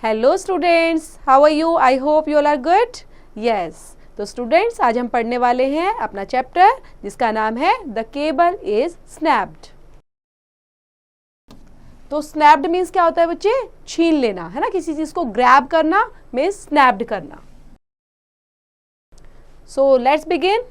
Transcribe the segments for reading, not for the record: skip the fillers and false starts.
Hello students, how are you? I hope you all are good. Yes, तो students आज हम पढ़ने वाले हैं अपना चैप्टर जिसका नाम है द केबल इज स्नैप्ड. तो स्नैप्ड मीन्स क्या होता है बच्चे? छीन लेना, है ना. किसी चीज को ग्रैब करना मीन्स स्नैप्ड करना. So let's begin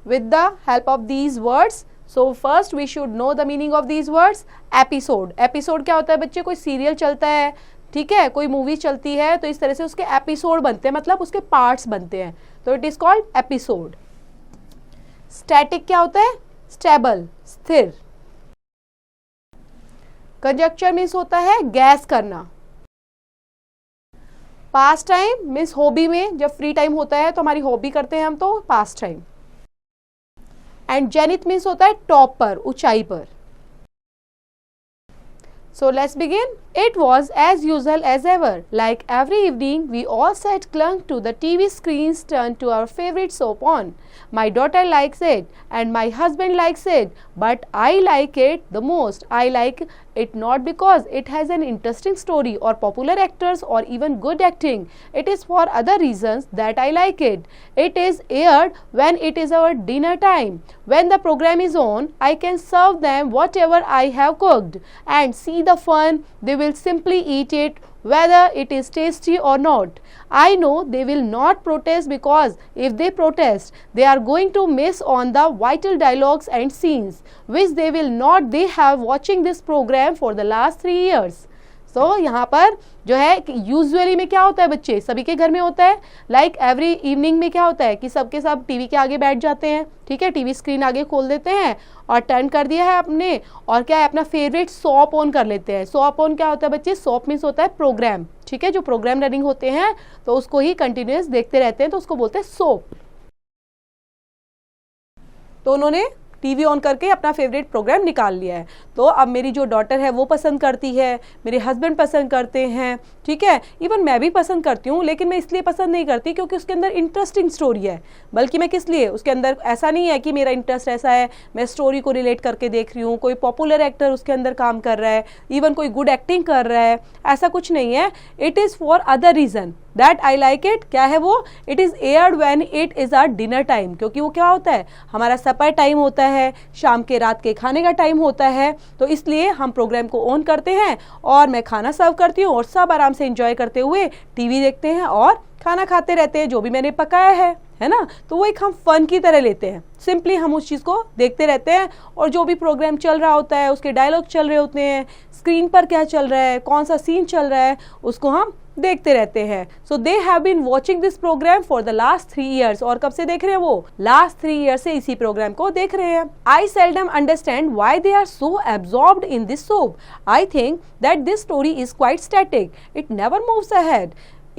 with the help of these words. So first we should know the meaning of these words. Episode. Episode क्या होता है बच्चे? कोई सीरियल चलता है, ठीक है, कोई मूवी चलती है, तो इस तरह से उसके एपिसोड बनते हैं, मतलब उसके पार्ट्स बनते हैं, तो it is called episode. Static क्या होता है? स्टेबल, स्थिर. कंजक्चर मीन्स होता है गैस करना. पास्ट टाइम मीन्स हॉबी में, जब फ्री टाइम होता है तो हमारी हॉबी करते हैं हम, तो past time. And zenith means होता है टॉप पर, ऊंचाई पर. So let's begin. It was as usual as ever. Like every evening, we all sat clung to the TV screens, turned to our favorite soap on. My daughter likes it, and my husband likes it, but I like it the most. I like it not because it has an interesting story or popular actors or even good acting. It is for other reasons that I like it. It is aired when it is our dinner time. When the program is on, I can serve them whatever I have cooked and see the fun. They will simply eat it whether it is tasty or not. I know they will not protest because if they protest, they are going to miss on the vital dialogues and scenes which they will not they have watching this program for the last 3 years. So यहाँ पर जो है कि usually में क्या होता है बच्चे, सभी के घर में होता है. लाइक एवरी इवनिंग में क्या होता है कि सबके सब टीवी के आगे बैठ जाते हैं, ठीक है, टीवी स्क्रीन आगे खोल देते हैं और टर्न कर दिया है आपने, और क्या है अपना फेवरेट सॉप ऑन कर लेते हैं. सॉप ऑन क्या होता है बच्चे? सॉप मीन्स होता है प्रोग्राम, ठीक है, जो प्रोग्राम रनिंग होते हैं तो उसको ही कंटिन्यूअस देखते रहते हैं, तो उसको बोलते हैं सॉप. तो उन्होंने टीवी ऑन करके अपना फेवरेट प्रोग्राम निकाल लिया है. तो अब मेरी जो डॉटर है वो पसंद करती है, मेरे हस्बैंड पसंद करते हैं, ठीक है, इवन मैं भी पसंद करती हूँ, लेकिन मैं इसलिए पसंद नहीं करती क्योंकि उसके अंदर इंटरेस्टिंग स्टोरी है. बल्कि मैं किस लिए, उसके अंदर ऐसा नहीं है कि मेरा इंटरेस्ट ऐसा है मैं स्टोरी को रिलेट करके देख रही हूँ, कोई पॉपुलर एक्टर उसके अंदर काम कर रहा है, इवन कोई गुड एक्टिंग कर रहा है, ऐसा कुछ नहीं है. It is for other reason that I like it. क्या है वो? It is aired when it is our dinner time. क्योंकि वो क्या होता है, हमारा सपर टाइम होता है, शाम के रात के खाने का टाइम होता है, तो इसलिए हम प्रोग्राम को ऑन करते हैं और मैं खाना सर्व करती हूँ और सब आराम से एंजॉय करते हुए टीवी देखते हैं और खाना खाते रहते हैं जो भी मैंने पकाया है ना. तो वो एक हम फन की तरह लेते हैं, सिंपली हम उस चीज़ को देखते रहते हैं और जो भी प्रोग्राम चल रहा होता है, उसके डायलॉग चल रहे होते हैं, स्क्रीन पर क्या चल रहा है, कौन सा सीन चल रहा है, उसको हम देखते रहते हैं. So they have been watching this programme for the last 3 years. और कब से देख रहे हैं वो? लास्ट 3 years से इसी प्रोग्राम को देख रहे हैं. I seldom understand why they are so absorbed in this soap. I think that this story is quite static. It never moves ahead.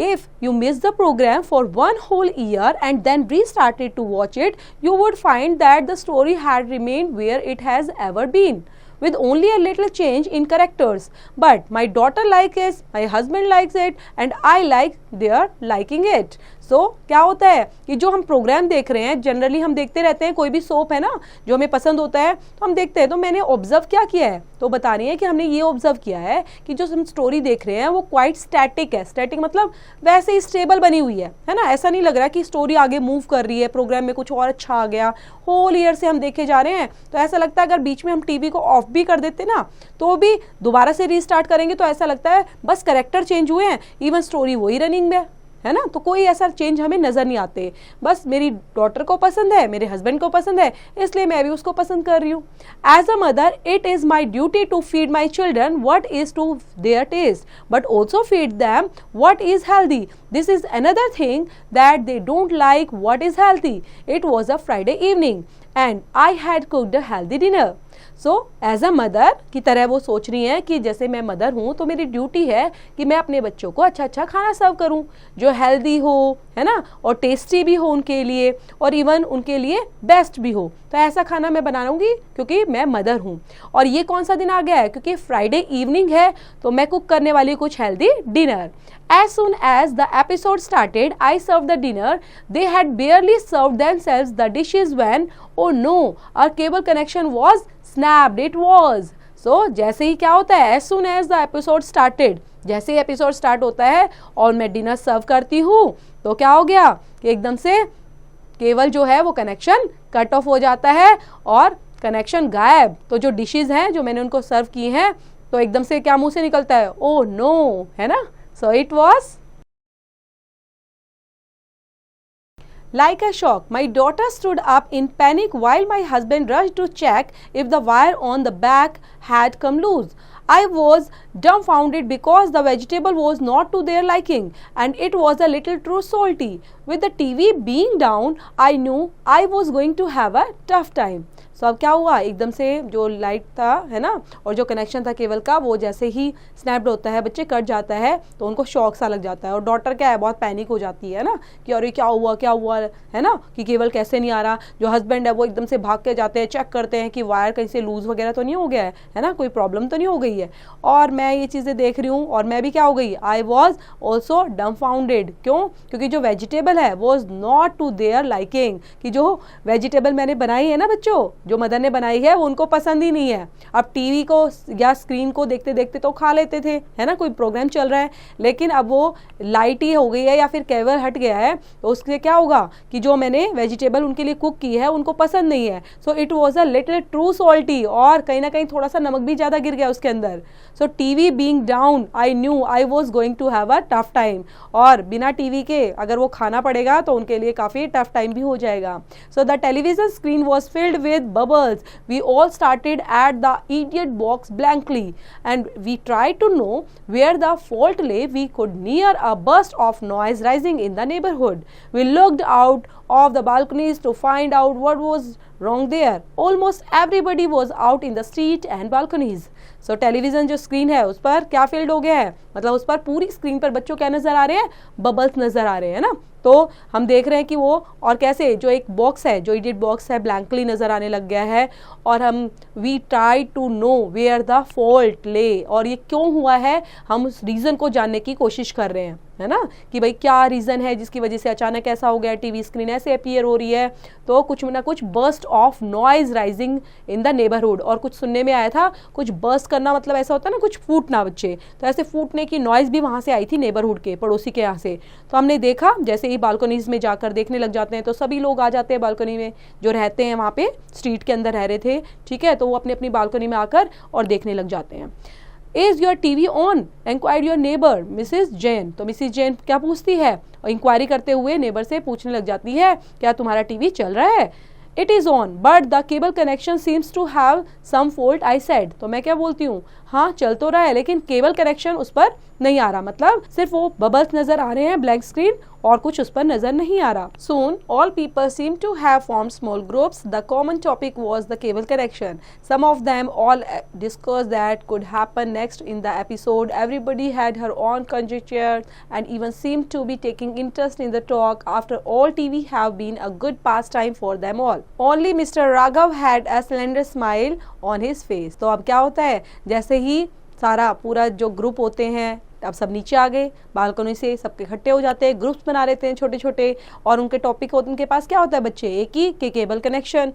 If you miss the program for 1 whole year and then restarted to watch it, you would find that the story had remained where it has ever been, with only a little change in characters. But my daughter likes it, my husband likes it, and I like their liking it. So क्या होता है कि जो हम programme देख रहे हैं, generally हम देखते रहते हैं, कोई भी सोप है ना जो हमें पसंद होता है तो हम देखते हैं. तो मैंने ऑब्जर्व क्या किया है, तो बता रही है कि हमने ये ऑब्जर्व किया है कि जो हम स्टोरी देख रहे हैं वो क्वाइट स्टैटिक है. स्टैटिक मतलब वैसे ही स्टेबल बनी हुई है ना. ऐसा नहीं लग रहा कि स्टोरी आगे मूव कर रही है, प्रोग्राम में कुछ और अच्छा आ गया. होल ईयर से हम देखे जा रहे हैं तो ऐसा लगता है अगर बीच में हम टीवी को ऑफ भी कर देते ना तो भी दोबारा से रीस्टार्ट करेंगे तो ऐसा लगता है बस कैरेक्टर चेंज हुए हैं, इवन स्टोरी वही रनिंग में है ना. तो कोई ऐसा चेंज हमें नजर नहीं आते. बस मेरी डॉटर को पसंद है, मेरे हस्बैंड को पसंद है, इसलिए मैं भी उसको पसंद कर रही हूँ. As a mother it is my duty to feed my children what is to their taste, but also feed them what is healthy. This is another thing that they don't like what is healthy. It was a Friday evening and I had cooked a healthy dinner. So as a mother की तरह वो सोच रही हैं कि जैसे मैं mother हूँ तो मेरी ड्यूटी है कि मैं अपने बच्चों को अच्छा अच्छा खाना सर्व करूँ जो हेल्दी हो, है ना, और टेस्टी भी हो उनके लिए और इवन उनके लिए बेस्ट भी हो. तो ऐसा खाना मैं बनाऊंगी क्योंकि मैं मदर हूँ. और ये कौन सा दिन आ गया है? क्योंकि फ्राइडे इवनिंग है तो मैं कुक करने वाली हूँ कुछ healthy dinner. As soon as the episode started, I served the dinner. They had barely served themselves the dishes when, oh no, our cable connection was snapped. It was. So, जैसे ही क्या होता है, as soon as the episode started, जैसे ही episode start होता है और मैं dinner सर्व करती हूँ तो क्या हो गया कि एकदम से केबल जो है वो कनेक्शन कट ऑफ हो जाता है और कनेक्शन गायब। तो जो डिशेज हैं जो मैंने उनको सर्व की हैं तो एकदम से क्या मुंह से निकलता है, ओह नो, है ना। So it was like a shock. My daughter stood up in panic while my husband rushed to check if the wire on the back had come loose. I was dumbfounded because the vegetable was not to their liking and it was a little too salty. With the TV being down, I knew I was going to have a tough time. सो अब क्या हुआ, एकदम से जो light था है ना और जो कनेक्शन था केबल का वो जैसे ही स्नैप्ड होता है, बच्चे कट जाता है तो उनको शॉक सा लग जाता है और डॉटर क्या है बहुत पैनिक हो जाती है ना कि अरे क्या हुआ है ना कि केबल कैसे नहीं आ रहा। जो हस्बैंड है वो एकदम से भाग के जाते हैं, चेक करते हैं कि वायर कहीं से लूज वगैरह तो नहीं हो गया है ना, कोई प्रॉब्लम तो नहीं हो गई है। और मैं ये चीज़ें देख रही हूँ और मैं भी क्या हो गई, आई वॉज ऑल्सो डम्फाउंडेड। क्यों? क्योंकि जो वेजिटेबल है वो is not to their liking, कि जो वेजिटेबल मैंने बनाई है ना बच्चों, जो मदर ने बनाई है वो उनको पसंद ही नहीं है। अब टीवी को या स्क्रीन को देखते देखते तो खा लेते थे, है ना, कोई प्रोग्राम चल रहा है, लेकिन अब वो लाइट ही हो गई है या फिर केबल हट गया है तो उससे क्या होगा कि जो मैंने वेजिटेबल उनके लिए कुक की है उनको पसंद नहीं है। So it was a little true salty, और कहीं ना कहीं थोड़ा सा नमक भी ज़्यादा गिर गया उसके अंदर। So TV being down I knew I was going to have a tough time, और बिना टीवी के अगर वो खाना पड़ेगा तो उनके लिए काफ़ी टफ टाइम भी हो जाएगा। So the television screen was filled with bubbles. We all started at the idiot box blankly and we tried to know where the fault lay. We could hear a burst of noise rising in the neighborhood. We looked out of the balconies to find out what was wrong there. Almost everybody was out in the street and balconies. So television जो screen है उस पर क्या field हो गया है, मतलब उस पर पूरी स्क्रीन पर बच्चों क्या नज़र आ रहे हैं, बबल्स नज़र आ रहे हैं ना। तो हम देख रहे हैं कि वो और कैसे जो एक बॉक्स है, जो इडियट बॉक्स है, ब्लैंकली नज़र आने लग गया है। और हम we try to know where the fault lay, और ये क्यों हुआ है हम उस रीज़न को जानने की कोशिश कर रहे हैं, है ना, कि भाई क्या रीज़न है जिसकी वजह से अचानक ऐसा हो गया, टीवी स्क्रीन ऐसे अपीयर हो रही है। तो कुछ ना कुछ burst of noise rising in the neighbourhood, और कुछ सुनने में आया था कुछ बर्स्ट करना मतलब ऐसा होता है ना कुछ फूटना बच्चे, तो ऐसे फूटने की नॉइज़ भी वहाँ से आई थी नेबरहुड के पड़ोसी के यहाँ से। तो हमने देखा जैसे ही बालकनीज में जाकर देखने लग जाते हैं तो सभी लोग आ जाते हैं बालकनी में, जो रहते हैं वहाँ पे स्ट्रीट के अंदर रह रहे थे, ठीक है, तो वो अपनी अपनी बालकनी में आकर और देखने लग जाते हैं। Is your TV on? Enquired your neighbor, Mrs. Jane. तो मिसिस जैन क्या पूछती है, और इंक्वायरी करते हुए नेबर से पूछने लग जाती है क्या तुम्हारा टीवी चल रहा है। It is on, but the cable connection seems to have some fault, I said. तो मैं क्या बोलती हूँ, हाँ चल तो रहा है लेकिन केबल कनेक्शन उस पर नहीं आ रहा, मतलब सिर्फ वो बबल्स नजर आ रहे हैं ब्लैंक स्क्रीन और कुछ उस पर नजर नहीं आ रहा। Soon all people seemed to have formed small groups. The common topic was the cable connection. Some of them all discussed that could happen next in the episode. Everybody had her own conjecture and even seemed to be taking interest in the talk. After all, TV have been a good pastime for them all. Only Mr. Raghav had a slender smile on his face. तो अब क्या होता है, जैसे ही सारा पूरा जो group होते हैं अब सब नीचे आ गए, बालकनी से सबके इकट्ठे हो जाते हैं, ग्रुप्स बना लेते हैं छोटे छोटे, और उनके टॉपिक होते हैं, उनके पास क्या होता है बच्चे, एक ही कि केबल कनेक्शन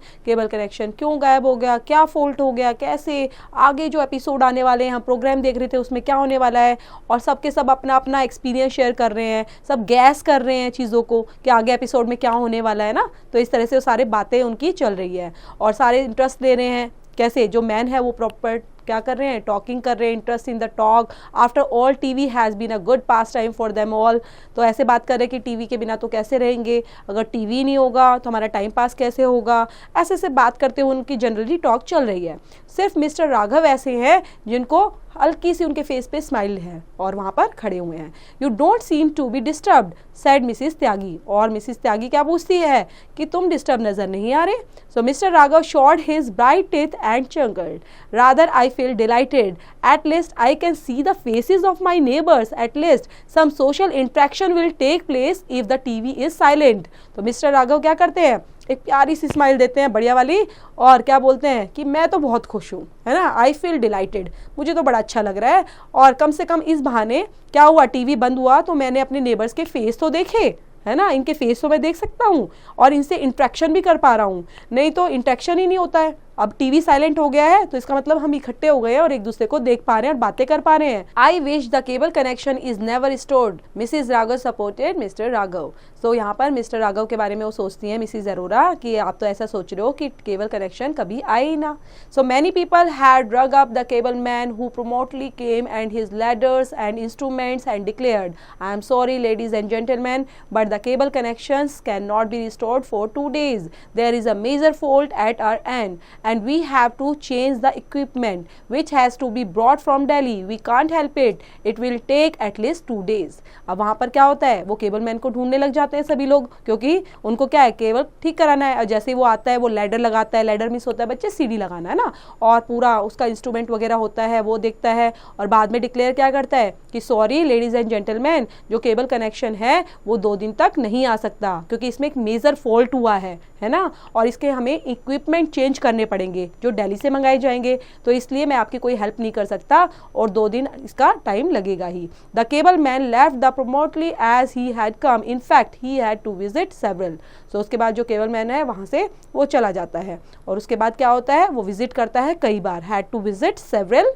क्यों गायब हो गया, क्या फॉल्ट हो गया, कैसे आगे जो एपिसोड आने वाले हैं, हम प्रोग्राम देख रहे थे उसमें क्या होने वाला है, और सबके सब अपना अपना एक्सपीरियंस शेयर कर रहे हैं, सब गैस कर रहे हैं चीज़ों को कि आगे एपिसोड में क्या होने वाला है ना। तो इस तरह से वो सारी बातें उनकी चल रही है और सारे इंटरेस्ट ले रहे हैं, कैसे जो मैन है वो प्रॉपर क्या कर रहे हैं, टॉकिंग कर रहे हैं, interest in the talk. After all TV has been a good pastime for them all. तो ऐसे बात कर रहे हैं कि टीवी के बिना तो कैसे रहेंगे, अगर टीवी नहीं होगा तो हमारा टाइम पास कैसे होगा, ऐसे से बात करते हुए उनकी जनरली टॉक चल रही है। सिर्फ मिस्टर राघव ऐसे हैं जिनको हल्की सी उनके फेस पे स्माइल है और वहाँ पर खड़े हुए हैं। You don't seem to be disturbed said Mrs Tyagi, और मिसिस त्यागी क्या पूछती है कि तुम डिस्टर्ब नजर नहीं आ रहे। So Mr Raghav showed his bright teeth and chuckled, rather I feel delighted, at least I can see the faces of my neighbours, at least some social interaction will take place if the TV is silent. तो Mr Raghav क्या करते हैं, एक प्यारी सी smile देते हैं बढ़िया वाली, और क्या बोलते हैं कि मैं तो बहुत खुश हूँ, है ना, आई फील डिलाइटेड, मुझे तो बड़ा अच्छा लग रहा है, और कम से कम इस बहाने क्या हुआ, टीवी बंद हुआ तो मैंने अपने नेबर्स के फेस तो देखे, है ना, इनके फेस तो मैं देख सकता हूँ और इनसे इंट्रैक्शन भी कर पा रहा हूँ, नहीं तो इंट्रैक्शन ही नहीं होता है अब टीवी साइलेंट हो गया है तो इसका मतलब हम इकट्ठे हो गए हैं और एक दूसरे को देख पा रहे हैं और बातें कर पा रहे हैं। I wish the cable connection is never restored, Mrs Raghav supported Mr Raghav. सो यहाँ पर मिस्टर राघव के बारे में वो सोचती हैं मिसिज अरोरा कि आप तो ऐसा सोच रहे हो कि केबल कनेक्शन कभी आए ही ना। So many people had drug up the cable man who promptly came and his ladders and instruments and declared, I am sorry ladies and gentlemen, but the cable connections cannot be restored for 2 days. There is a major fault at our end and we have to change the equipment which has to be brought from Delhi. We can't help it. It will take at least 2 days. अब वहाँ पर क्या होता है, वो cable man को ढूंढने लग जाते हैं सभी लोग, क्योंकि उनको क्या है, केबल ठीक कराना है। और जैसे ही वो आता है वो लैडर लगाता है, लैडर मिस होता है बच्चे, सीढ़ी लगाना है ना, और पूरा उसका इंस्ट्रूमेंट वगैरह होता है वो देखता है और बाद में डिक्लेयर क्या करता है कि सॉरी लेडीज एंड जेंटलमैन, जो केबल कनेक्शन है वो 2 दिन तक नहीं आ सकता क्योंकि इसमें एक मेजर फॉल्ट हुआ है ना, और इसके हमें इक्विपमेंट चेंज करने पड़ेंगे जो दिल्ली से मंगाए जाएंगे, तो इसलिए मैं आपकी कोई हेल्प नहीं कर सकता और 2 दिन इसका टाइम लगेगा ही। The cable man left the promptly as he had come, in fact he had to visit several. सो उसके बाद जो केबल मैन है वहाँ से वो चला जाता है और उसके बाद क्या होता है, वो विजिट करता है कई बार, had to visit several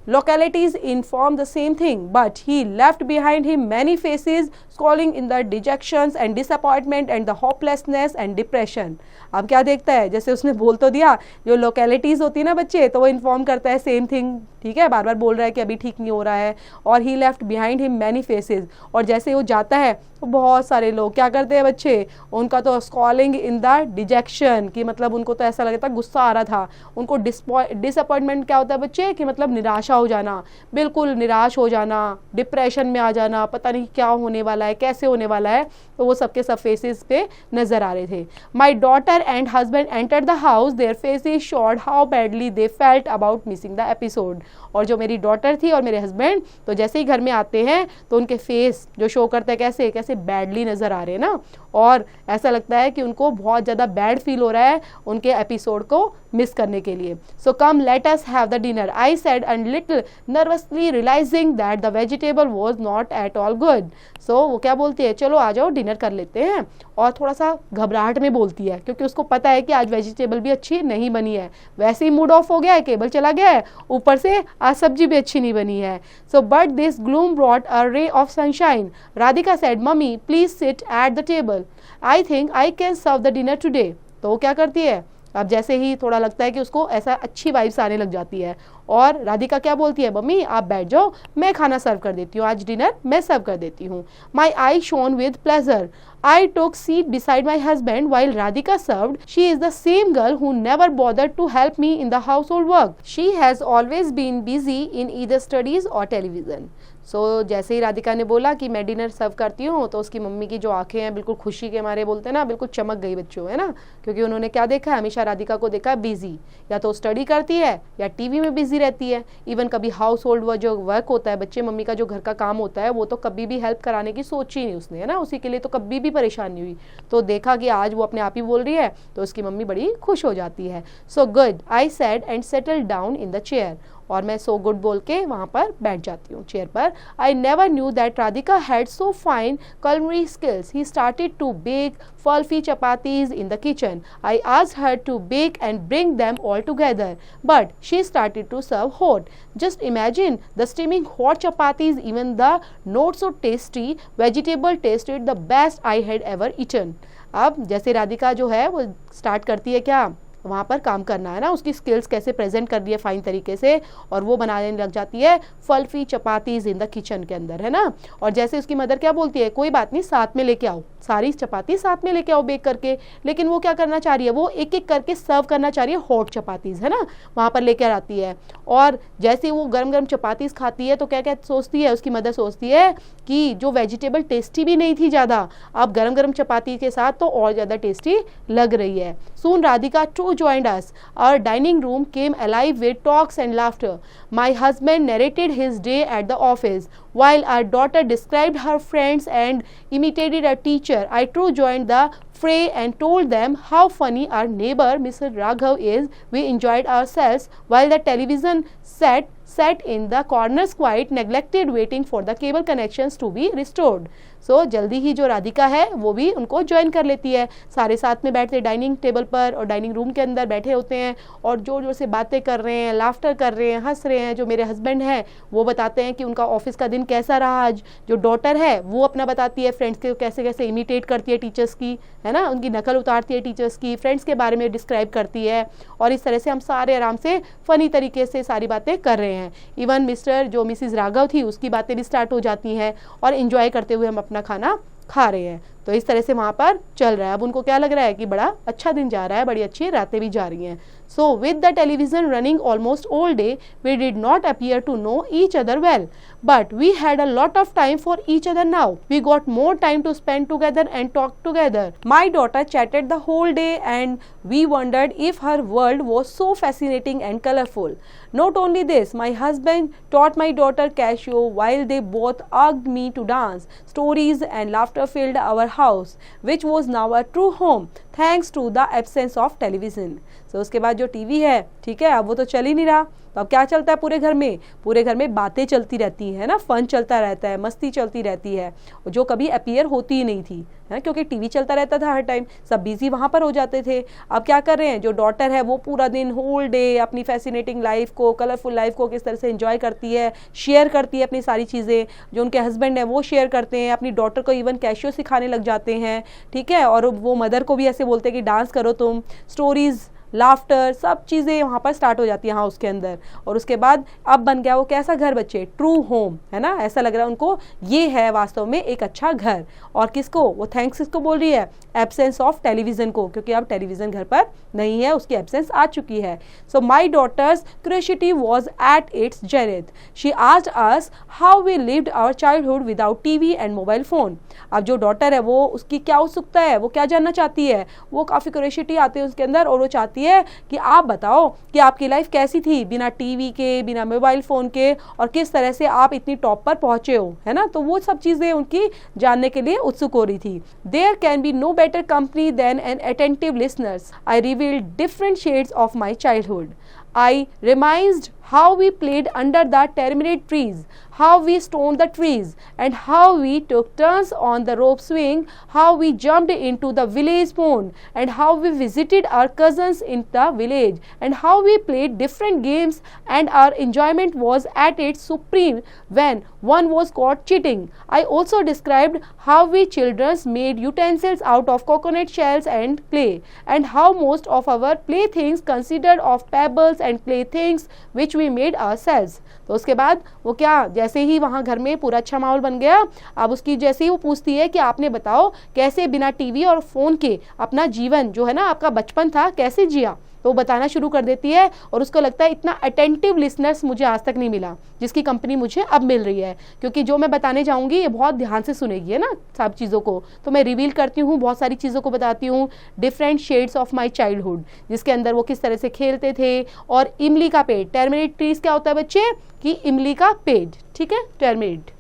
localities inform the same thing, but he left behind him many faces scrolling in the dejections and disappointment and the hopelessness and depression. अब क्या देखता है, जैसे उसने बोल तो दिया, जो लोकेलिटीज़ होती है ना बच्चे, तो वो इन्फॉर्म करता है सेम थिंग, ठीक है, बार बार बोल रहा है कि अभी ठीक नहीं हो रहा है। और he left behind him many faces, और जैसे वो जाता है तो बहुत सारे लोग क्या करते हैं बच्चे, उनका तो स्कॉलिंग इन द डिजेक्शन, कि मतलब उनको तो ऐसा लगता गुस्सा आ रहा था, उनको डिसअपॉइंटमेंट क्या होता है बच्चे, कि मतलब निराशा हो जाना, बिल्कुल निराश हो जाना, डिप्रेशन में आ जाना, पता नहीं क्या होने वाला है, कैसे होने वाला है, तो वो सबके सब फेसेस पे नजर आ रहे थे। My daughter and husband enter the house, their faces showed how badly they felt about missing the episode. और जो मेरी डॉटर थी और मेरे हस्बैंड, तो जैसे ही घर में आते हैं तो उनके फेस जो शो करता है कैसे कैसे बैडली नज़र आ रहे हैं ना, और ऐसा लगता है कि उनको बहुत ज़्यादा बैड फील हो रहा है उनके एपिसोड को मिस करने के लिए। So come let us have the dinner, I said and little nervously realising that the vegetable was not at all good. सो वो क्या बोलती है, चलो आ जाओ डिनर कर लेते हैं, और थोड़ा सा घबराहट में बोलती है क्योंकि उसको पता है कि आज वेजिटेबल भी अच्छी नहीं बनी है, वैसे ही मूड ऑफ हो गया है, केबल चला गया है, ऊपर से आज सब्जी भी अच्छी नहीं बनी है। So but this gloom brought a ray of sunshine. Radhika said, mummy please sit at the table, I think I can serve the dinner today. तो वो क्या करती है, अब जैसे ही थोड़ा लगता है कि उसको ऐसा अच्छी वाइब्स आने लग जाती है, और राधिका क्या बोलती है, मम्मी आप बैठ जाओ, मैं खाना सर्व कर देती हूँ, आज डिनर मैं सर्व कर देती हूँ। My eye shone with pleasure, I took seat beside my husband while Radhika served. She is the same girl who never bothered to help me in the household work. She has always been busy in either studies or television. सो जैसे ही राधिका ने बोला कि मैं dinner सर्व करती हूँ, तो उसकी mummy की जो आंखें हैं बिल्कुल खुशी के मारे बोलते हैं ना, बिल्कुल चमक गई बच्चों, है ना, क्योंकि उन्होंने क्या देखा है, हमेशा राधिका को देखा बिजी, या तो स्टडी करती है या टीवी में बिजी रहती है। इवन कभी हाउस होल्ड जो वर्क होता है बच्चे, मम्मी का जो घर का काम होता है, वो तो कभी भी हेल्प कराने की सोची नहीं उसने, है ना, उसी के लिए तो कभी भी परेशान नहीं हुई। तो देखा कि आज वो अपने आप ही बोल रही है, तो उसकी मम्मी बड़ी खुश हो जाती है। So good, I said and settle down in the chair, और मैं सो गुड बोल के वहाँ पर बैठ जाती हूँ चेयर पर। I never knew that Radhika had so fine culinary skills. He started to bake fluffy chapatis in the kitchen. I asked her to bake and bring them all together, but she started to serve hot. Just imagine the steaming hot chapatis, even the not so tasty vegetable tasted the best I had ever eaten. अब जैसे राधिका जो है वो start करती है क्या, वहाँ पर काम करना, है ना, उसकी स्किल्स कैसे प्रेजेंट कर रही है फाइन तरीके से, और वो बनाने लग जाती है फल्फी चपातीज इन द किचन के अंदर, है ना। और जैसे उसकी मदर क्या बोलती है, कोई बात नहीं साथ में लेके आओ, सारी चपाती साथ में लेके आओ बेक करके, लेकिन वो क्या करना चाह रही है, वो एक एक करके सर्व करना चाह रही है हॉट चपातीज, है ना, वहाँ पर लेकर आती है। और जैसे वो गर्म गर्म चपातीज खाती है तो क्या क्या सोचती है, उसकी मदर सोचती है कि जो वेजिटेबल टेस्टी भी नहीं थी ज़्यादा, अब गर्म गर्म चपाती के साथ तो और ज़्यादा टेस्टी लग रही है। Soon Radhika too joined us. Our dining room came alive with talks and laughter. My husband narrated his day at the office, while our daughter described her friends and imitated a teacher. I too joined the fray and told them how funny our neighbor Mr. Raghav is. We enjoyed ourselves while the television set sat in the corners quite neglected waiting for the cable connections to be restored. सो जल्दी ही जो राधिका है वो भी उनको join कर लेती है। सारे साथ में बैठते डाइनिंग टेबल पर और डाइनिंग रूम के अंदर बैठे होते हैं और जोर जोर से बातें कर रहे हैं, लाफ्टर कर रहे हैं, हंस रहे हैं। जो मेरे हस्बैंड हैं वो बताते हैं कि उनका ऑफिस का दिन कैसा रहा आज। जो डॉटर है वो अपना बताती है फ्रेंड्स के कैसे कैसे इमिटेट करती है टीचर्स की, है ना, उनकी नकल उतारती है टीचर्स की, फ्रेंड्स के बारे में डिस्क्राइब करती है। और इस तरह से हम सारे आराम से फ़नी तरीके से सारी बातें कर रहे हैं। इवन मिस्टर जो मिसिज़ राघव थी उसकी बातें भी स्टार्ट हो जाती हैं और इन्जॉय करते हुए हम अपना खाना खा रहे हैं। तो इस तरह से वहाँ पर चल रहा है। अब उनको क्या लग रहा है कि बड़ा अच्छा दिन जा रहा है, बड़ी अच्छी रातें भी जा रही हैं। So with the television running almost all day we did not appear to know each other well, but we had a lot of time for each other now. We got more time to spend together and talk together. My daughter chatted the whole day and we wondered if her world was so fascinating and colorful. Not only this, my husband taught my daughter Casio while they both urged me to dance. Stories and laughter filled our house, which was now a true home thanks to the absence of television. So उसके बाद जो TV है, ठीक है, अब वो तो चल ही नहीं रहा। तो अब क्या चलता है पूरे घर में? पूरे घर में बातें चलती रहती है ना, फन चलता रहता है, मस्ती चलती रहती है, जो कभी अपीयर होती ही नहीं थी, है ना, क्योंकि टीवी चलता रहता था हर टाइम, सब बिजी वहाँ पर हो जाते थे। अब क्या कर रहे हैं, जो डॉटर है वो पूरा दिन होल डे अपनी फैसिनेटिंग लाइफ को, कलरफुल लाइफ को किस तरह से एंजॉय करती है, शेयर करती है अपनी सारी चीज़ें। जो उनके हस्बैंड है वो शेयर करते हैं, अपनी डॉटर को इवन कैशियो सिखाने लग जाते हैं, ठीक है, और वो मदर को भी ऐसे बोलते हैं कि डांस करो तुम, स्टोरीज, लाफ्टर, सब चीज़ें वहाँ पर स्टार्ट हो जाती है हाउस के अंदर। और उसके बाद अब बन गया वो कैसा घर बच्चे? ट्रू होम, है ना। ऐसा लग रहा है उनको ये है वास्तव में एक अच्छा घर। और किसको वो थैंक्स किसको बोल रही है? एब्सेंस ऑफ टेलीविज़न को, क्योंकि अब टेलीविज़न घर पर नहीं है, उसकी एब्सेंस आ चुकी है। So my daughter's curiosity was at its zenith. She asked us how we lived our childhood without TV and mobile phone. अब जो डॉटर है वो उसकी क्या उत्सुकता है, वो क्या जानना चाहती है, वो काफ़ी क्यूरियोसिटी आती है उसके अंदर और वो चाहती है कि आप बताओ कि आपकी लाइफ कैसी थी बिना टीवी के, बिना मोबाइल फ़ोन के, और किस तरह से आप इतनी टॉप पर पहुंचे हो, है ना। तो वो सब चीज़ें उनकी जानने के लिए उत्सुक हो रही थी। There can be no better company than an attentive listeners. I revealed different shades of my childhood. I reminisced how we played under the tamarind trees, how we stoned the trees, and how we took turns on the rope swing, how we jumped into the village pond, and how we visited our cousins in the village, and how we played different games, and our enjoyment was at its supreme when one was caught cheating. I also described how we children made utensils out of coconut shells and clay, and how most of our playthings consisted of pebbles and playthings which we made ourselves. तो उसके बाद वो क्या, जैसे ही वहाँ घर में पूरा अच्छा माहौल बन गया, अब उसकी जैसे ही वो पूछती है कि आपने बताओ कैसे बिना टीवी और फ़ोन के अपना जीवन जो है ना, आपका बचपन था, कैसे जिया। तो वो बताना शुरू कर देती है और उसको लगता है इतना अटेंटिव लिसनर्स मुझे आज तक नहीं मिला जिसकी कंपनी मुझे अब मिल रही है, क्योंकि जो मैं बताने जाऊंगी ये बहुत ध्यान से सुनेगी, है ना, सब चीज़ों को। तो मैं रिवील करती हूँ, बहुत सारी चीज़ों को बताती हूँ, different shades of my childhood, जिसके अंदर वो किस तरह से खेलते थे। और इमली का पेड़, टर्मरिक ट्रीज क्या होता है बच्चे, कि इमली का पेड़, ठीक है, टर्मरिक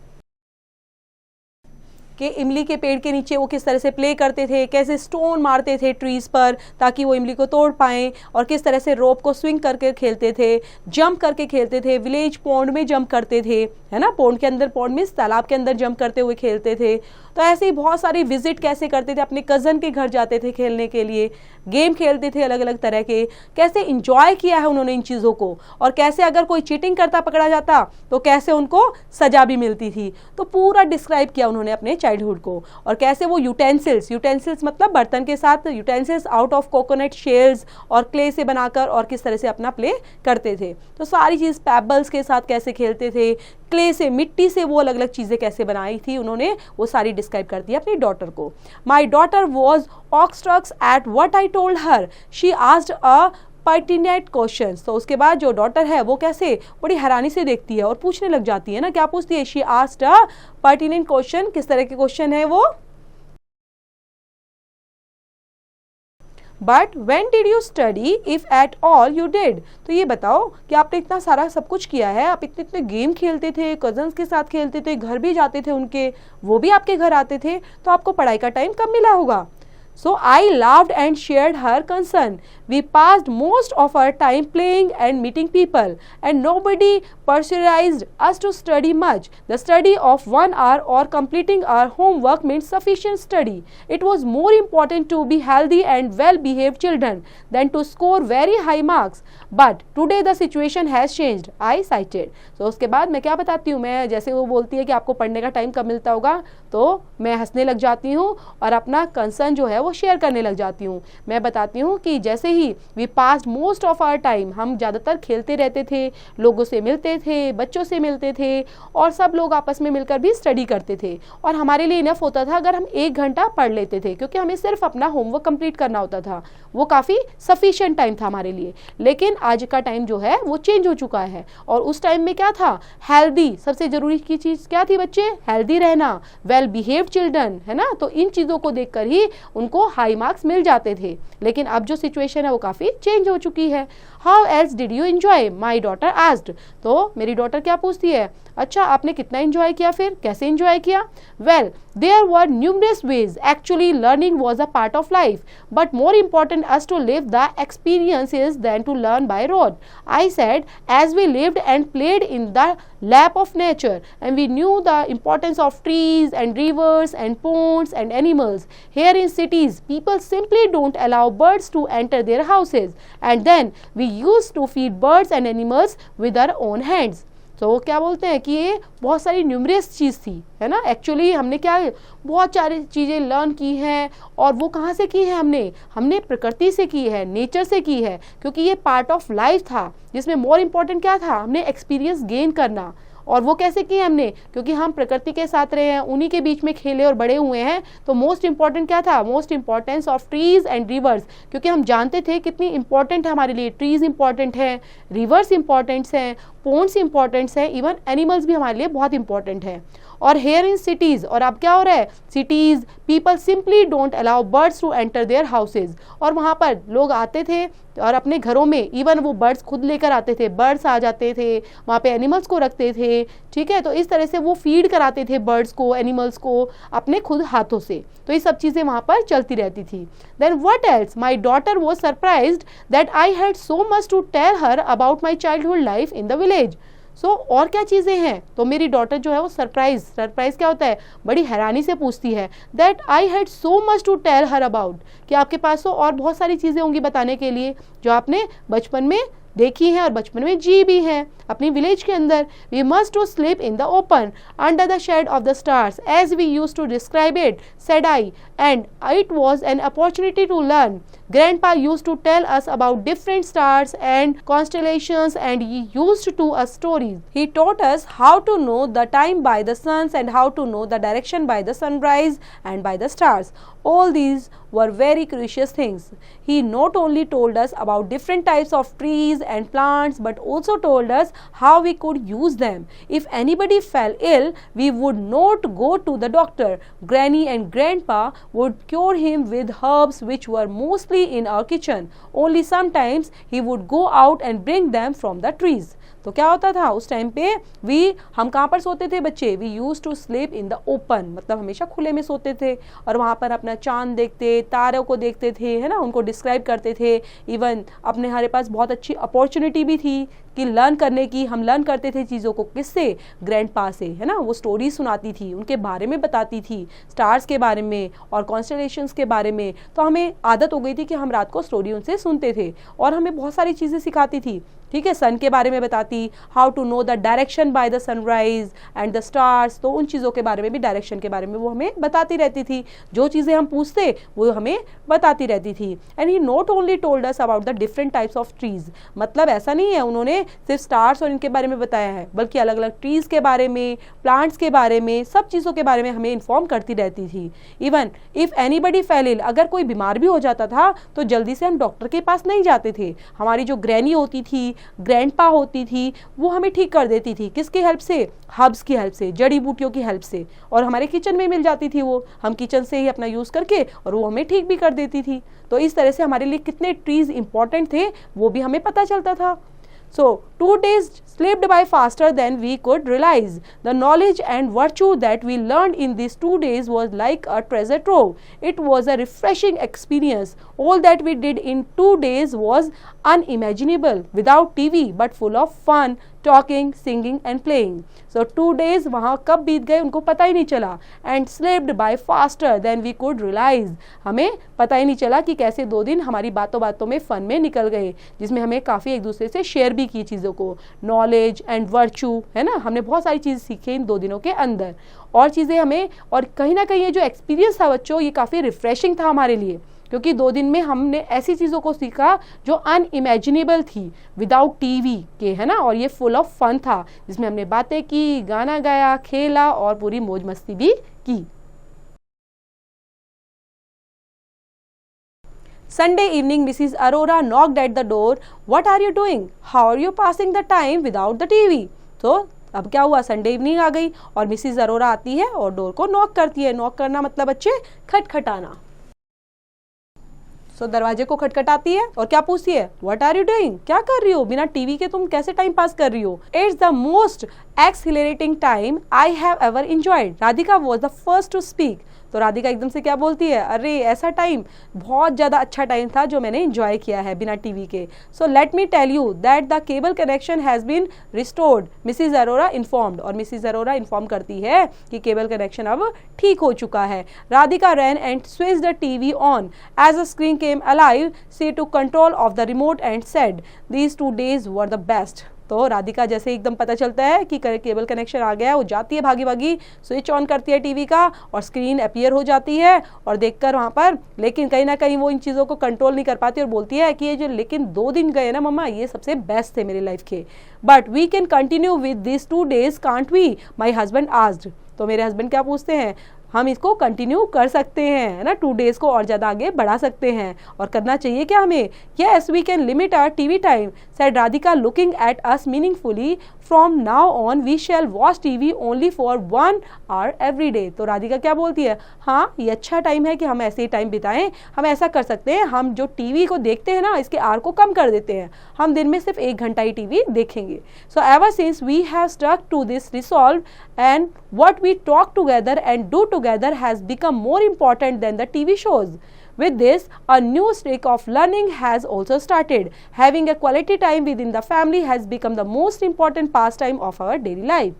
कि इमली के पेड़ के नीचे वो किस तरह से प्ले करते थे, कैसे स्टोन मारते थे ट्रीज़ पर ताकि वो इमली को तोड़ पाएँ, और किस तरह से रोप को स्विंग करके खेलते थे, जंप करके खेलते थे, विलेज पॉन्ड में जंप करते थे, है ना, पॉन्ड के अंदर, पॉन्ड मीन्स तालाब के अंदर जंप करते हुए खेलते थे। तो ऐसे ही बहुत सारी विजिट कैसे करते थे, अपने कज़न के घर जाते थे खेलने के लिए, गेम खेलते थे अलग अलग तरह के, कैसे इंजॉय किया है उन्होंने इन चीज़ों को, और कैसे अगर कोई चीटिंग करता पकड़ा जाता तो कैसे उनको सजा भी मिलती थी। तो पूरा डिस्क्राइब किया उन्होंने अपने चाइल्डहुड को, और कैसे वो यूटेंसिल्स, यूटेंसिल्स मतलब बर्तन के साथ, utensils out of coconut shells और क्ले से बनाकर, और किस तरह से अपना प्ले करते थे। तो सारी चीज़ पैबल्स के साथ कैसे खेलते थे, क्ले से, मिट्टी से वो अलग अलग चीज़ें कैसे बनाई थी उन्होंने, वो सारी डिस्क्राइब कर दी अपनी डॉटर को। My daughter was awestruck at what I told her, she asked a pertinent question. तो उसके बाद जो डॉटर है वो कैसे बड़ी हैरानी से देखती है और पूछने लग जाती है ना, क्या पूछती है, she asked a pertinent question. किस तरह के क्वेश्चन है वो, but when did you study if at all you did. तो ये बताओ कि आपने इतना सारा सब कुछ किया है, आप इतने इतने गेम खेलते थे, कजन्स के साथ खेलते थे, घर भी जाते थे उनके, वो भी आपके घर आते थे, तो आपको पढ़ाई का टाइम कब मिला होगा। So I laughed and shared her concern. We passed most of our time playing and meeting people, and nobody pressurized us to study much. The study of 1 hour or completing our homework meant sufficient study. It was more important to be healthy and well-behaved children than to score very high marks. But today the situation has changed, I cited. So उसके बाद मैं क्या बताती हूँ, मैं जैसे वो बोलती है कि आपको पढ़ने का टाइम कब मिलता होगा, तो मैं हंसने लग जाती हूँ और अपना कंसर्न जो है वो शेयर करने लग जाती हूँ. मैं बताती हूँ कि जैसे ही we pass most of our time, हम ज़्यादातर खेलते रहते थे, लोगों से मिलते थे, बच्चों से मिलते थे और सब लोग आपस में मिलकर भी स्टडी करते थे. और हमारे लिए इनफ होता था अगर हम 1 घंटा पढ़ लेते थे, क्योंकि हमें सिर्फ अपना होमवर्क कंप्लीट करना होता था. वो काफ़ी सफिशिएंट टाइम था हमारे लिए. लेकिन आज का टाइम जो है वो चेंज हो चुका है. और उस टाइम में क्या था, हेल्दी, सबसे ज़रूरी की चीज़ क्या थी बच्चे, हेल्दी रहना, वेल बिहेव्ड चिल्ड्रन, है ना. तो इन चीज़ों को देखकर ही उनको हाई मार्क्स मिल जाते थे. लेकिन अब जो सिचुएशन है वो काफ़ी चेंज हो चुकी है. How else did you enjoy, my daughter asked. तो मेरी डॉटर क्या पूछती है, अच्छा आपने कितना एंजॉय किया, फिर कैसे एंजॉय किया. Well there were numerous ways. Actually learning was a part of life, but more important as to live the experiences than to learn by rote. I said as we lived and played in the lap of nature and we knew the importance of trees and rivers and ponds and animals. Here in cities people simply don't allow birds to enter their houses, and then we used to feed birds and animals with our own hands. तो क्या बोलते हैं कि ये बहुत सारी numerous चीज़ थी, है ना. एक्चुअली हमने क्या बहुत सारी चीज़ें लर्न की हैं, और वो कहाँ से की है, हमने प्रकृति से की है, नेचर से की है, क्योंकि ये पार्ट ऑफ लाइफ था जिसमें मोर इम्पॉर्टेंट क्या था, हमने एक्सपीरियंस गेन करना. और वो कैसे किए हमने, क्योंकि हम प्रकृति के साथ रहे हैं, उन्हीं के बीच में खेले और बड़े हुए हैं. तो मोस्ट इंपॉर्टेंट क्या था, most importance of trees and reverse, क्योंकि हम जानते थे कितनी इंपॉर्टेंट है हमारे लिए. ट्रीज इंपॉर्टेंट है, रिवर्स इंपॉर्टेंट्स हैं, पोन्ड्स इंपॉर्टेंट्स हैं, इवन एनिमल्स भी हमारे लिए बहुत इंपॉर्टेंट है. और हेयर इन सिटीज़, और अब क्या हो रहा है, cities people simply don't allow birds to enter their houses. और वहाँ पर लोग आते थे और अपने घरों में इवन वो बर्ड्स खुद लेकर आते थे, बर्ड्स आ जाते थे, वहाँ पे एनिमल्स को रखते थे. ठीक है, तो इस तरह से वो फीड कराते थे बर्ड्स को, एनिमल्स को अपने खुद हाथों से. तो ये सब चीज़ें वहाँ पर चलती रहती थी. Then what else, my daughter was surprised that I had so much to tell her about my childhood life in the village. और क्या चीज़ें हैं, तो मेरी डॉटर जो है वो सरप्राइज क्या होता है, बड़ी हैरानी से पूछती है, that I had so much to tell her about, कि आपके पास तो और बहुत सारी चीज़ें होंगी बताने के लिए जो आपने बचपन में देखी हैं और बचपन में जी भी हैं अपनी विलेज के अंदर. We must to sleep in the open under the shade of the stars as we use to describe it, said I, and it was an opportunity to learn. Grandpa used to tell us about different stars and constellations, and he used to us stories. He taught us how to know the time by the suns and how to know the direction by the sunrise and by the stars. All these were very curious things. He not only told us about different types of trees and plants, but also told us how we could use them. If anybody fell ill, we would not go to the doctor. Granny and Grandpa would cure him with herbs which were mostly in our kitchen. Only sometimes he would go out and bring them from the trees. तो क्या होता था उस time पे, हम कहाँ पर सोते थे बच्चे, we use to sleep in the open, मतलब हमेशा खुले में सोते थे और वहाँ पर अपना चांद देखते, तारों को देखते थे, है ना, उनको डिस्क्राइब करते थे. इवन अपने हमारे पास बहुत अच्छी अपॉर्चुनिटी भी थी कि लर्न करने की. हम लर्न करते थे चीज़ों को किससे, ग्रैंडपा से, है ना. वो स्टोरी सुनाती थी, उनके बारे में बताती थी, स्टार्स के बारे में और कॉन्स्टेलेशंस के बारे में. तो हमें आदत हो गई थी कि हम रात को स्टोरी उनसे सुनते थे और हमें बहुत सारी चीज़ें सिखाती थी. ठीक है, सन के बारे में बताती, how to know the direction by the sunrise and the stars. तो उन चीज़ों के बारे में भी, डायरेक्शन के बारे में वो हमें बताती रहती थी. जो चीज़ें हम पूछते वो हमें बताती रहती थी. And he not only told us about the different types of trees, मतलब ऐसा नहीं है उन्होंने सिर्फ स्टार्स और इनके बारे में बताया है, बल्कि अलग अलग ट्रीज के बारे में, प्लांट्स के बारे में, सब चीज़ों के बारे में हमें इन्फॉर्म करती रहती थी. Even if anybody fell ill, अगर कोई बीमार भी हो जाता था तो जल्दी से हम डॉक्टर के पास नहीं जाते थे. हमारी जो ग्रैनी होती थी, ग्रैंडपा होती थी, वो हमें ठीक कर देती थी. किसकी हेल्प से, हर्ब्स की हेल्प से, जड़ी बूटियों की हेल्प से. और हमारे किचन में मिल जाती थी वो, हम किचन से ही अपना यूज़ करके और वो हमें ठीक भी कर देती थी. तो इस तरह से हमारे लिए कितने ट्रीज इंपॉर्टेंट थे वो भी हमें पता चलता था. सो 2 days slipped by faster than we could realize. The knowledge and virtue that we learned in these 2 days was like a treasure trove. It was a refreshing experience. All that we did in 2 days was unimaginable without TV, but full of fun, talking, singing and playing. So 2 days वहाँ कब बीत गए उनको पता ही नहीं चला. And slipped by faster than we could realize. हमें पता ही नहीं चला कि कैसे 2 दिन हमारी बातों बातों में फन में निकल गए, जिसमें हमें काफ़ी एक दूसरे से शेयर भी की चीज़ों को. नॉलेज एंड वर्चू, है ना, हमने बहुत सारी चीज़ सीखी इन 2 दिनों के अंदर. और चीज़ें हमें, और कहीं ना कहीं ये जो एक्सपीरियंस था बच्चों, ये काफ़ी रिफ्रेशिंग था हमारे लिए, क्योंकि 2 दिन में हमने ऐसी चीज़ों को सीखा जो अनइमेजिनेबल थी विदाउट टीवी के, है ना. और ये फुल ऑफ फन था, जिसमें हमने बातें की, गाना गाया, खेला और पूरी मौज मस्ती भी की. Sunday evening, Mrs. Arora knocked at the door. What are you doing? How are you passing the time without the TV? तो अब क्या हुआ, संडे इवनिंग आ गई और मिसिज अरोरा आती है और डोर को नॉक करती है. नॉक करना मतलब बच्चे खटखटाना. सो दरवाजे को खटखटाती है और क्या पूछती है, व्हाट आर यू डूइंग, क्या कर रही हो, बिना टीवी के तुम कैसे टाइम पास कर रही हो. It's the most accelerating time I have ever enjoyed. Radhika was the first to speak. तो राधिका एकदम से क्या बोलती है, अरे ऐसा टाइम, बहुत ज़्यादा अच्छा टाइम था जो मैंने एंजॉय किया है बिना टीवी के. So let me tell you that the cable connection has been restored, Mrs Arora informed. और मिसिज अरोरा इन्फॉर्म करती है कि केबल कनेक्शन अब ठीक हो चुका है. Radhika ran and switch the TV on as a screen came alive. She took control of the remote and said these 2 days were the best. तो राधिका जैसे एकदम पता चलता है कि केबल कनेक्शन आ गया है, वो जाती है भागी भागी, स्विच ऑन करती है टीवी का और स्क्रीन अपीयर हो जाती है और देखकर वहाँ पर, लेकिन कहीं ना कहीं वो इन चीज़ों को कंट्रोल नहीं कर पाती और बोलती है कि ये जो लेकिन 2 दिन गए ना मम्मा, ये सबसे बेस्ट थे मेरी लाइफ के. But we can continue with this 2 days can't we, my husband asked. तो मेरे हस्बैंड क्या पूछते हैं, हम इसको कंटिन्यू कर सकते हैं, है ना, 2 days को और ज़्यादा आगे बढ़ा सकते हैं. और करना चाहिए क्या हमें, yes we can limit our TV time, said Radhika looking at us meaningfully. From now on we shall watch TV only for 1 hour every day. तो राधिका क्या बोलती है, हाँ ये अच्छा टाइम है कि हम ऐसे ही टाइम बिताएं. हम ऐसा कर सकते हैं, हम जो टीवी को देखते हैं ना, इसके आर को कम कर देते हैं, हम दिन में सिर्फ 1 घंटा ही टीवी देखेंगे. So ever since we have stuck to this resolve and what we talk together and do together has become more important than the TV shows. With this, a new streak of learning has also started. Having a quality time within the family has become the most important pastime of our daily life.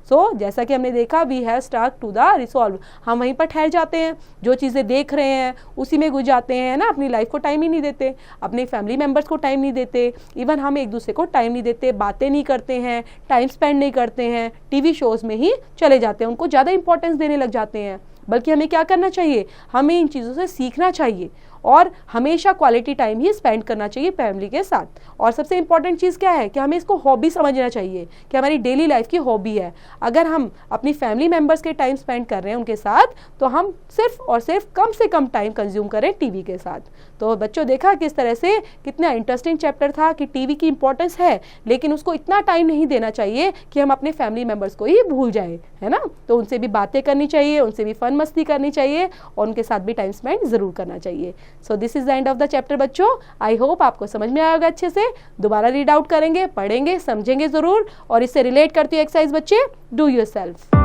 So जैसा कि हमने देखा, we have stuck to the resolve, हम वहीं पर ठहर जाते हैं, जो चीज़ें देख रहे हैं उसी में घुस जाते हैं ना, अपनी लाइफ को टाइम ही नहीं देते, अपने फैमिली मेम्बर्स को टाइम नहीं देते, इवन हम एक दूसरे को टाइम नहीं देते, बातें नहीं करते हैं, टाइम स्पेंड नहीं करते हैं, टीवी शोज़ में ही चले जाते हैं, उनको ज़्यादा इंपॉर्टेंस देने लग जाते हैं. बल्कि हमें क्या करना चाहिए, हमें इन चीज़ों से सीखना चाहिए और हमेशा क्वालिटी टाइम ही स्पेंड करना चाहिए फैमिली के साथ. और सबसे इंपॉर्टेंट चीज़ क्या है कि हमें इसको हॉबी समझना चाहिए कि हमारी डेली लाइफ की हॉबी है. अगर हम अपनी फैमिली मेम्बर्स के टाइम स्पेंड कर रहे हैं उनके साथ, तो हम सिर्फ और सिर्फ कम से कम टाइम कंज्यूम करें टीवी के साथ. तो बच्चों देखा किस तरह से कितना इंटरेस्टिंग चैप्टर था कि टीवी की इंपॉर्टेंस है, लेकिन उसको इतना टाइम नहीं देना चाहिए कि हम अपने फैमिली मेम्बर्स को ही भूल जाएं, है ना. तो उनसे भी बातें करनी चाहिए, उनसे भी फन मस्ती करनी चाहिए और उनके साथ भी टाइम स्पेंड ज़रूर करना चाहिए. So this is the end of the chapter बच्चों. आई होप आपको समझ में आएगा अच्छे से. दोबारा रीड आउट करेंगे, पढ़ेंगे, समझेंगे ज़रूर और इससे रिलेट करती है एक्सरसाइज बच्चे, डू योरसेल्फ.